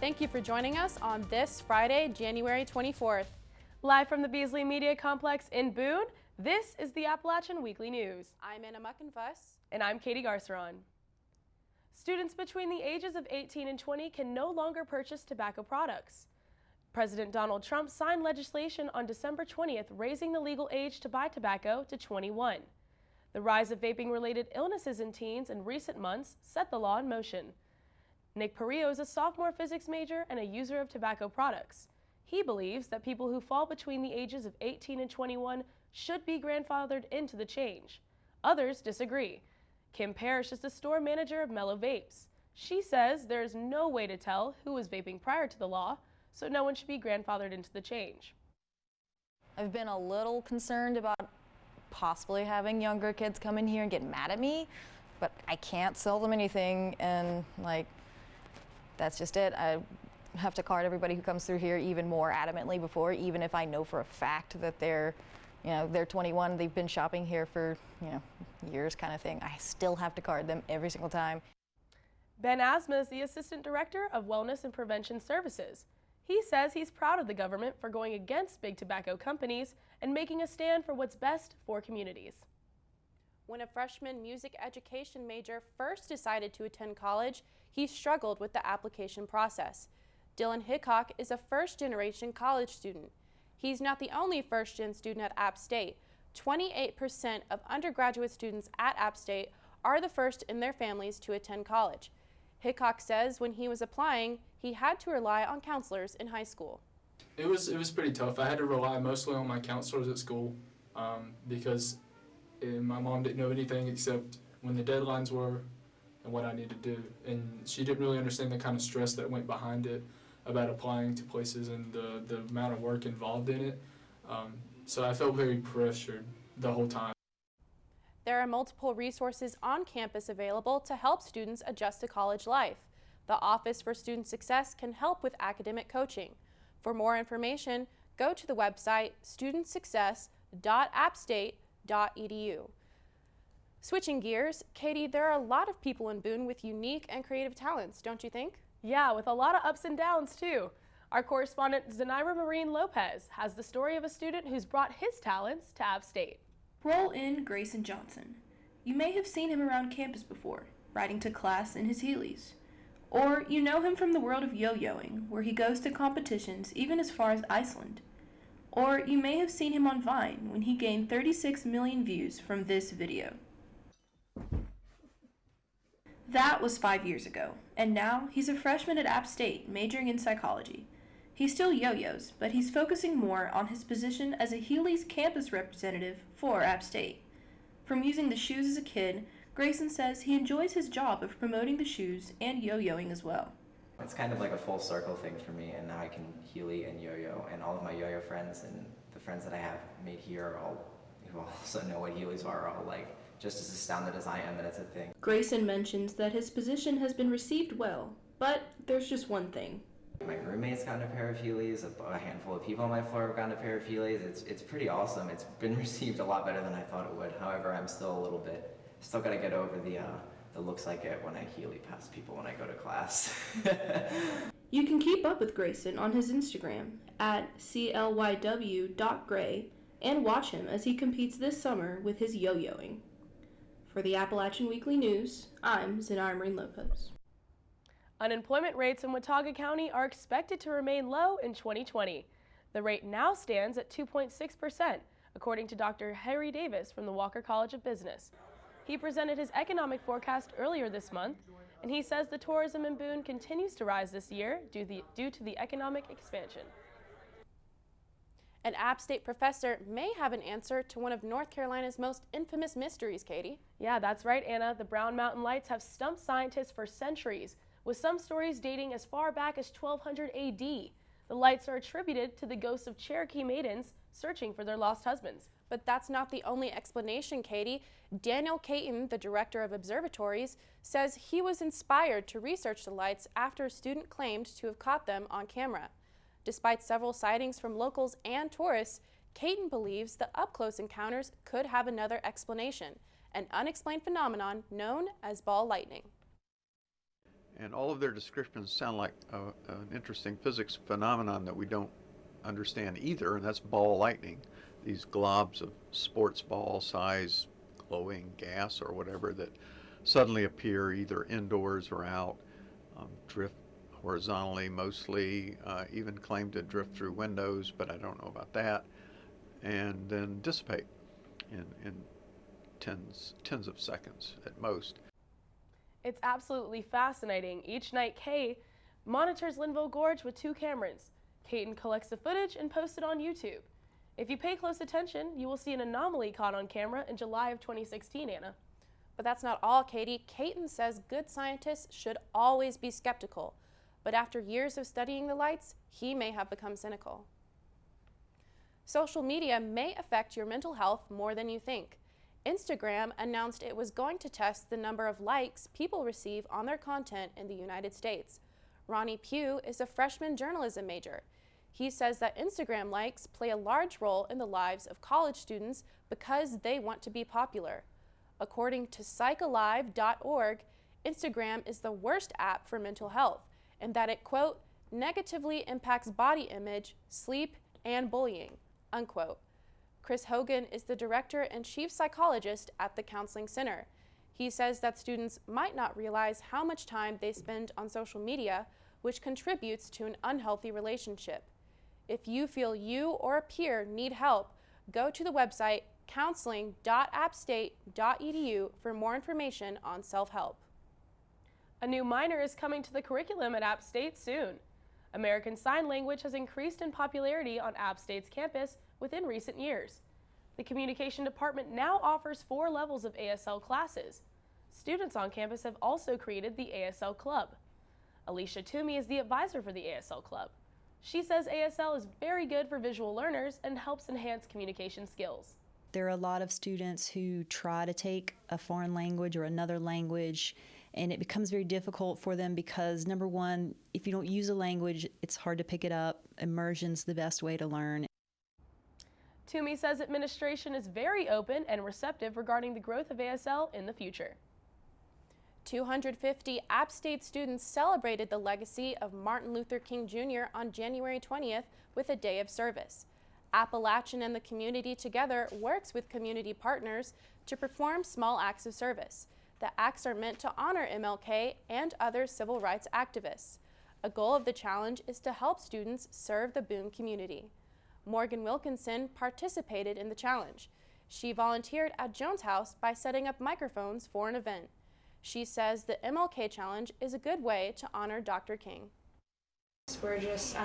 Thank you for joining us on this Friday, January 24th. Live from the Beasley Media Complex in Boone, this is the Appalachian Weekly News. I'm Anna Muckenfuss. And I'm Katie Garceran. Students between the ages of 18 and 20 can no longer purchase tobacco products. President Donald Trump signed legislation on December 20th raising the legal age to buy tobacco to 21. The rise of vaping-related illnesses in teens in recent months set the law in motion. Nick Perillo is a sophomore physics major and a user of tobacco products. He believes that people who fall between the ages of 18 and 21 should be grandfathered into the change. Others disagree. Kim Parrish is the store manager of Mellow Vapes. She says there is no way to tell who was vaping prior to the law, so no one should be grandfathered into the change. I've been a little concerned about possibly having younger kids come in here and get mad at me, but I can't sell them anything, and that's just it. I have to card everybody who comes through here even more adamantly before, even if I know for a fact that they're 21, they've been shopping here for, years kind of thing. I still have to card them every single time. Ben Asma is the Assistant Director of Wellness and Prevention Services. He says he's proud of the government for going against big tobacco companies and making a stand for what's best for communities. When a freshman music education major first decided to attend college, he struggled with the application process. Dylan Hickok is a first-generation college student. He's not the only first-gen student at App State. 28% of undergraduate students at App State are the first in their families to attend college. Hickok says when he was applying, he had to rely on counselors in high school. It was pretty tough. I had to rely mostly on my counselors at school because my mom didn't know anything except when the deadlines were and what I needed to do. And she didn't really understand the kind of stress that went behind it about applying to places and the amount of work involved in it. So I felt very pressured the whole time. There are multiple resources on campus available to help students adjust to college life. The Office for Student Success can help with academic coaching. For more information, go to the website studentsuccess.appstate.edu. Switching gears, Katie, there are a lot of people in Boone with unique and creative talents, don't you think? Yeah, with a lot of ups and downs too. Our correspondent Zenaira Marine Lopez has the story of a student who's brought his talents to App State. Roll in Grayson Johnson. You may have seen him around campus before, riding to class in his Heelys. Or you know him from the world of yo-yoing, where he goes to competitions even as far as Iceland. Or you may have seen him on Vine when he gained 36 million views from this video. That was 5 years ago, and now he's a freshman at App State majoring in psychology. He still yo-yos, but he's focusing more on his position as a Heelys campus representative for App State. From using the shoes as a kid, Grayson says he enjoys his job of promoting the shoes and yo-yoing as well. It's kind of like a full circle thing for me, and now I can Heely and yo-yo, and all of my yo-yo friends and the friends that I have made here are all, who also know what Heelys are all just as astounded as I am that it's a thing. Grayson mentions that his position has been received well, but there's just one thing. My roommate's gotten a pair of Heelys, a handful of people on my floor have gotten a pair of Heelys. It's pretty awesome. It's been received a lot better than I thought it would. However, I'm still got to get over the looks I get when I Heely past people when I go to class. You can keep up with Grayson on his Instagram at clyw.gray and watch him as he competes this summer with his yo-yoing. For the Appalachian Weekly News, I'm Zenaira Marine Lopez. Unemployment rates in Watauga County are expected to remain low in 2020. The rate now stands at 2.6%, according to Dr. Harry Davis from the Walker College of Business. He presented his economic forecast earlier this month, and he says the tourism in Boone continues to rise this year due to the economic expansion. An App State professor may have an answer to one of North Carolina's most infamous mysteries, Katie. Yeah, that's right, Anna. The Brown Mountain Lights have stumped scientists for centuries, with some stories dating as far back as 1200 AD. The lights are attributed to the ghosts of Cherokee maidens searching for their lost husbands. But that's not the only explanation, Katie. Daniel Caton, the director of observatories, says he was inspired to research the lights after a student claimed to have caught them on camera. Despite several sightings from locals and tourists, Caton believes the up-close encounters could have another explanation, an unexplained phenomenon known as ball lightning. And all of their descriptions sound like an interesting physics phenomenon that we don't understand either, and that's ball lightning. These globs of sports ball size glowing gas or whatever that suddenly appear either indoors or out, drift horizontally mostly, even claim to drift through windows, but I don't know about that, and then dissipate in tens of seconds at most. It's absolutely fascinating. Each night, Kay monitors Linville Gorge with 2 cameras. Caden collects the footage and posts it on YouTube. If you pay close attention, you will see an anomaly caught on camera in July of 2016, Anna. But that's not all, Katie. Caden says good scientists should always be skeptical. But after years of studying the lights, he may have become cynical. Social media may affect your mental health more than you think. Instagram announced it was going to test the number of likes people receive on their content in the United States. Ronnie Pugh is a freshman journalism major. He says that Instagram likes play a large role in the lives of college students because they want to be popular. According to psychalive.org, Instagram is the worst app for mental health, and that it, quote, negatively impacts body image, sleep, and bullying, unquote. Chris Hogan is the director and chief psychologist at the Counseling Center. He says that students might not realize how much time they spend on social media, which contributes to an unhealthy relationship. If you feel you or a peer need help, go to the website counseling.appstate.edu for more information on self-help. A new minor is coming to the curriculum at App State soon. American Sign Language has increased in popularity on App State's campus within recent years. The Communication Department now offers 4 levels of ASL classes. Students on campus have also created the ASL Club. Alicia Toomey is the advisor for the ASL Club. She says ASL is very good for visual learners and helps enhance communication skills. There are a lot of students who try to take a foreign language or another language, and it becomes very difficult for them because, number one, if you don't use a language, it's hard to pick it up. Immersion's the best way to learn. Toomey says administration is very open and receptive regarding the growth of ASL in the future. 250 App State students celebrated the legacy of Martin Luther King Jr. on January 20th with a day of service. Appalachian and the community together works with community partners to perform small acts of service. The acts are meant to honor MLK and other civil rights activists. A goal of the challenge is to help students serve the Boone community. Morgan Wilkinson participated in the challenge. She volunteered at Jones House by setting up microphones for an event. She says the MLK Challenge is a good way to honor Dr. King. We're just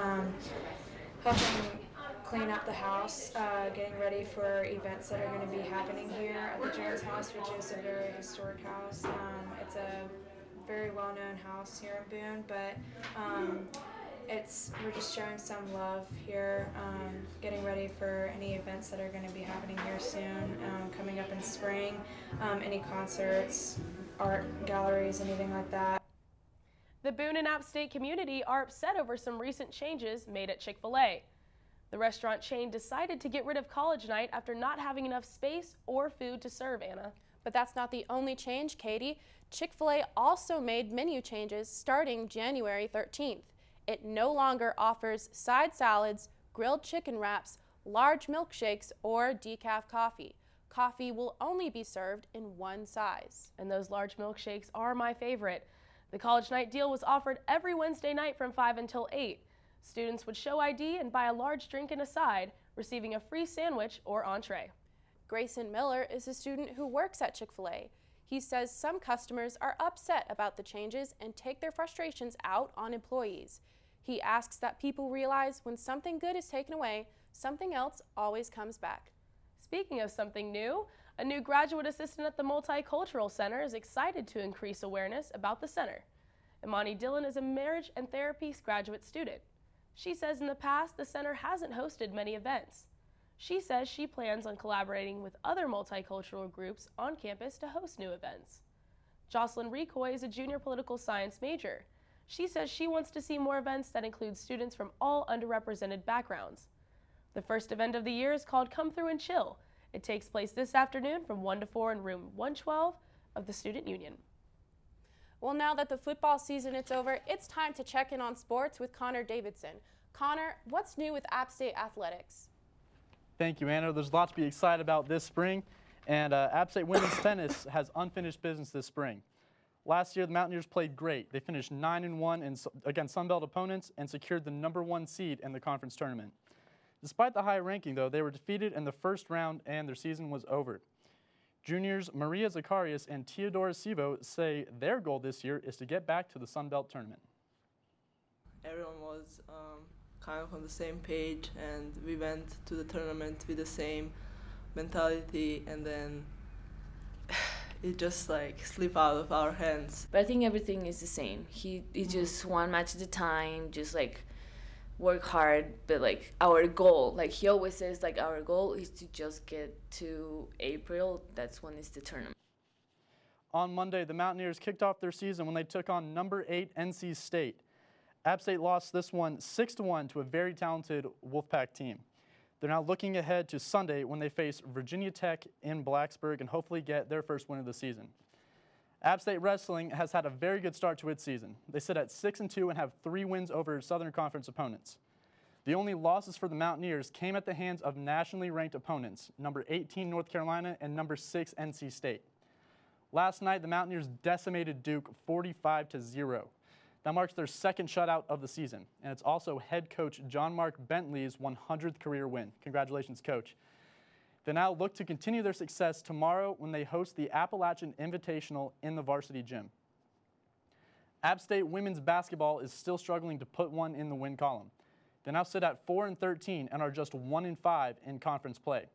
helping clean up the house, getting ready for events that are going to be happening here at the Jones House, which is a very historic house. It's a very well-known house here in Boone, but we're just showing some love here, getting ready for any events that are going to be happening here soon, coming up in spring, any concerts, art galleries, anything like that. The Boone and App State community are upset over some recent changes made at Chick-fil-A. The restaurant chain decided to get rid of college night after not having enough space or food to serve, Anna. But that's not the only change, Katie. Chick-fil-A also made menu changes starting January 13th. It no longer offers side salads, grilled chicken wraps, large milkshakes, or decaf coffee. Coffee will only be served in one size. And those large milkshakes are my favorite. The college night deal was offered every Wednesday night from 5 until 8. Students would show ID and buy a large drink and a side, receiving a free sandwich or entree. Grayson Miller is a student who works at Chick-fil-A. He says some customers are upset about the changes and take their frustrations out on employees. He asks that people realize when something good is taken away, something else always comes back. Speaking of something new, a new graduate assistant at the Multicultural Center is excited to increase awareness about the center. Imani Dillon is a marriage and therapy graduate student. She says in the past the center hasn't hosted many events. She says she plans on collaborating with other multicultural groups on campus to host new events. Jocelyn Recoy is a junior political science major. She says she wants to see more events that include students from all underrepresented backgrounds. The first event of the year is called Come Through and Chill. It takes place this afternoon from 1 to 4 in room 112 of the Student Union. Well, now that the football season is over, it's time to check in on sports with Connor Davidson. Connor, what's new with App State athletics? Thank you, Anna. There's a lot to be excited about this spring, and App State women's tennis has unfinished business this spring. Last year, the Mountaineers played great. They finished 9-1 against Sunbelt opponents and secured the #1 seed in the conference tournament. Despite the high ranking, though, they were defeated in the first round and their season was over. Juniors Maria Zacharias and Teodora Sivo say their goal this year is to get back to the Sunbelt tournament. Everyone was kind of on the same page, and we went to the tournament with the same mentality, and then it just like slipped out of our hands. But I think everything is the same. It's just one match at a time, just like work hard, but like our goal, like he always says, like our goal is to just get to April. That's when it's the tournament. On Monday, the Mountaineers kicked off their season when they took on #8 NC State. App State lost this one 6-1 to a very talented Wolfpack team. They're now looking ahead to Sunday when they face Virginia Tech in Blacksburg and hopefully get their first win of the season. App State Wrestling has had a very good start to its season. They sit at 6-2 and have 3 wins over Southern Conference opponents. The only losses for the Mountaineers came at the hands of nationally ranked opponents, #18 North Carolina and #6 NC State. Last night, the Mountaineers decimated Duke 45-0. That marks their second shutout of the season, and it's also head coach John Mark Bentley's 100th career win. Congratulations, coach. They now look to continue their success tomorrow when they host the Appalachian Invitational in the varsity gym. App State women's basketball is still struggling to put one in the win column. They now sit at 4-13 and are just 1-5 in conference play.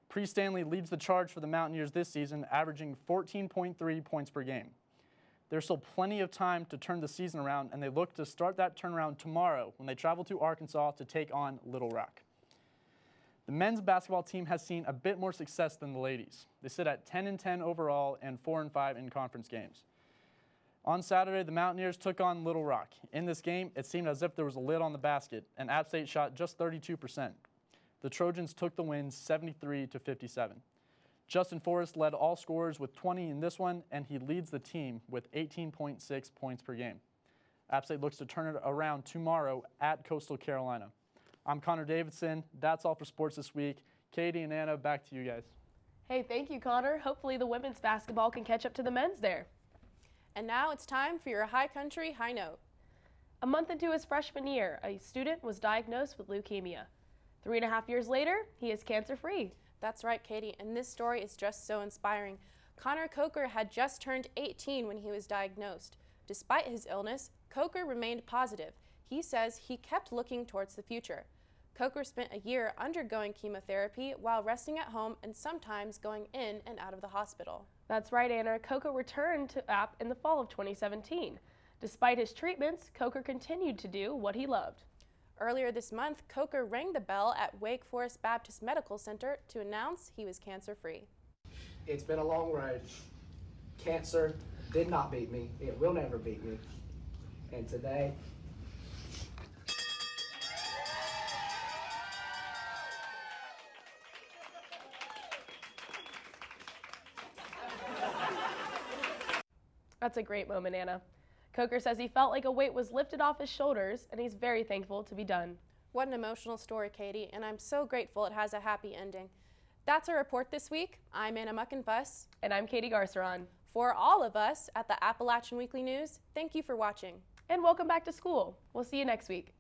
Pre Stanley leads the charge for the Mountaineers this season, averaging 14.3 points per game. There's still plenty of time to turn the season around, and they look to start that turnaround tomorrow when they travel to Arkansas to take on Little Rock. The men's basketball team has seen a bit more success than the ladies. They sit at 10-10 overall and 4-5 in conference games. On Saturday, the Mountaineers took on Little Rock. In this game, it seemed as if there was a lid on the basket, and App State shot just 32%. The Trojans took the win 73-57. Justin Forrest led all scorers with 20 in this one, and he leads the team with 18.6 points per game. App State looks to turn it around tomorrow at Coastal Carolina. I'm Connor Davidson. That's all for sports this week. Katie and Anna, back to you guys. Hey, thank you, Connor. Hopefully the women's basketball can catch up to the men's there. And now it's time for your High Country High Note. A month into his freshman year, a student was diagnosed with leukemia. 3.5 years later, he is cancer-free. That's right, Katie, and this story is just so inspiring. Connor Coker had just turned 18 when he was diagnosed. Despite his illness, Coker remained positive. He says he kept looking towards the future. Coker spent a year undergoing chemotherapy while resting at home and sometimes going in and out of the hospital. That's right, Anna. Coker returned to App in the fall of 2017. Despite his treatments, Coker continued to do what he loved. Earlier this month, Coker rang the bell at Wake Forest Baptist Medical Center to announce he was cancer-free. It's been a long road. Cancer did not beat me. It will never beat me. And today, That's a great moment, Anna. Coker says he felt like a weight was lifted off his shoulders, and he's very thankful to be done. What an emotional story, Katie, and I'm so grateful it has a happy ending. That's our report this week. I'm Anna Muckenfuss. And I'm Katie Garceran. For all of us at the Appalachian Weekly News, thank you for watching. And welcome back to school. We'll see you next week.